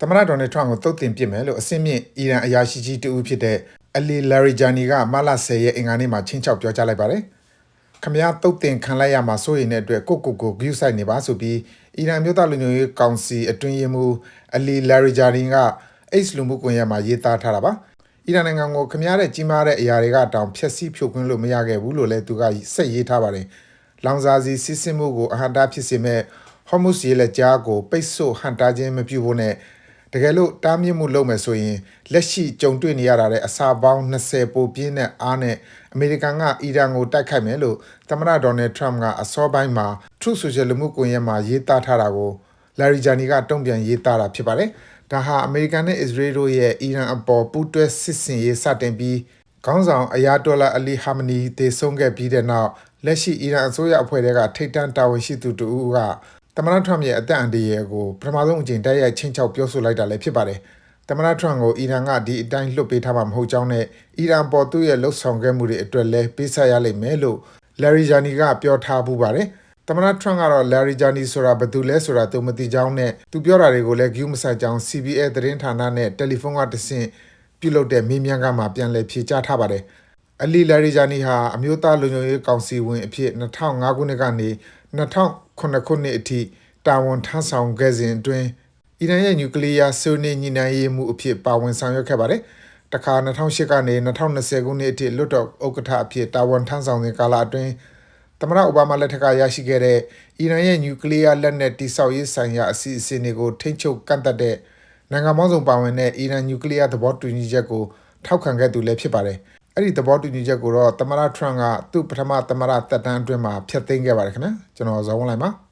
သမ္မတဒေါ်နယ်ထရန့်ကိုသုတ်သင်ပစ်မယ်လို့အစင်းမြင့်အီရန်အရာရှိကြီးတဦးဖြစ်တဲ့အလီလာရီဂျာနီကမလ10ရက်အင်္ဂါနေ့မှာချင်းချောက်ပြောကြားလိုက်ပါတယ်။ခမရသုတ်သင်ခံလိုက်ရမှာစိုးရိမ်တဲ့အတွက်ကိုဂရုစိုက်နေပါဆိုပြီးအီရန်မျိုးသားလူမျိုးရေးကောင်စီအတွင်းရေးမှူးအလီလာရီဂျာနီက X လူမှုကွန်ရက်မှာရေးသားထားတာပါ။အီရန်နိုင်ငံကိုခမရတဲ့ကြီးမားတဲ့အရာတွေကတောင်ဖျက်ဆီးဖြိုခွင်းလို့မရခဲ့ဘူးလို့လည်းသူကဆက်ရေးထားပါတယ်။လောင်စာစီစစ်စစ်မှုကိုအဟန့်တားဖြစ်စေမဲ့ဟော်မုစ်ရေလက်ကြားကိုပိတ်ဆို့ဟန်တားခြင်းမပြုဖို့နဲ့တကယ်လို့တားမြစ်မှုလုပ်မယ်ဆိုရင်လက်ရှိကြုံတွေ့နေရတာတဲ့အစာပေါင်း20ပိုပြင်းတဲ့အားနဲ့အမေရိကန်ကအီရန်ကိုတိုက်ခိုက်မယ်လို့သမ္မတဒေါ်နယ်ထရန့်ကအစောပိုင်းမှာ Truth Social လူမှုကွန်ရက်မှာရေးသားထားတာကိုလာရီဂျာနီကတုံ့ပြန်ရေးသားတာဖြစ်ပါတယ်။ဒါဟာအမေရိကန်နဲ့အစ္စရေးတို့ရဲ့အီရန်အပေါ်ပူးတွဲစစ်ဆင်ရေးစတင်ပြီးခေါင်းဆောင်အယာတိုလာအလီဟာမနီတည်ဆုံးခဲ့ပြီးတဲ့နောက်လက်ရှိအီရန်အစိုးရအဖွဲ့ကထိပ်တန်းတာဝန်ရှိသူတို့ကသမ္မတထရန့်ရဲ့အသက်အန္တရာယ်ကိုပထမဆုံးအကြိမ်တိုက်ရိုက်ချင်းချောက်ပြောဆိုလိုက်တာလည်းဖြစ်ပါတယ်။သမ္မတထရန့်ကိုအီရန်ကဒီအတိုင်းလွတ်ပေးထားမှာမဟုတ်ကြောင်းနဲ့အီရန်ပေါ်သူ့ရဲ့လှုပ်ဆောင်ခဲ့မှုတွေအတွက်လည်းပေးဆက်ရလိမ့်မယ်လို့လာရီဂျာနီကပြောထားပူပါတယ်။သမ္မတထရန့်ကတော့လာရီဂျာနီဆိုတာဘယ်သူလဲဆိုတာသူမသိကြောင်းနဲ့သူပြောတာတွေကိုလည်းဂရုမစိုက်ကြောင်း CBS သတင်းဌာနနဲ့တယ်လီဖုန်းကတဆင့်ပြုလုပ်တဲ့မေးမြန်းခန်းမှာပြန်လည်ဖြေကြားထားပါတယ်။အလီလာရီဂျာနီဟာအမျိုးသားလူမျိုးရေးကောင်စီဝင်အဖြစ်2005ခုနှစ်ကနေ2009ခုနှစ်အထိတာဝန်ထမ်းဆောင်ခဲ့စဉ်အတွင်းအီရန်ရဲ့နျူကလ িয়ার ဆွေးနွေးညှိနှိုင်းရေးမှုအဖြစ်ပါဝင်ဆောင်ရွက်ခဲ့ပါတယ်။တခါ2008ကနေ2020ခုနှစ်အထိလွတ်တော်ဥက္ကဋ္ဌအဖြစ်တာဝန်ထမ်းဆောင်စဉ်ကာလအတွင်းသမ္မတအိုဘားမားလက်ထက်ကရရှိခဲ့တဲ့အီရန်ရဲ့နျူကလ িয়ার လက်နက်တိစောက်ရေးဆိုင်ရာအစီအစဉ်တွေကိုထိန်းချုပ်ကန့်သတ်တဲ့နိုင်ငံပေါင်းစုံပါဝင်တဲ့အီရန်နျူကလ িয়ার သဘောတူညီချက်ကိုထောက်ခံခဲ့သူလည်းဖြစ်ပါတယ်။အဲ့ဒီသဘောတူညီချက်ကိုတော့သမ္မတထရန့်ကသူ့ပထမသမ္မတသက်တမ်းအတွင်းမှာဖျက်သိမ်းခဲ့ပါတယ်ခင်ဗျာ။ကျွန်တော်ဇော်ဝင်းလိုက်ပါ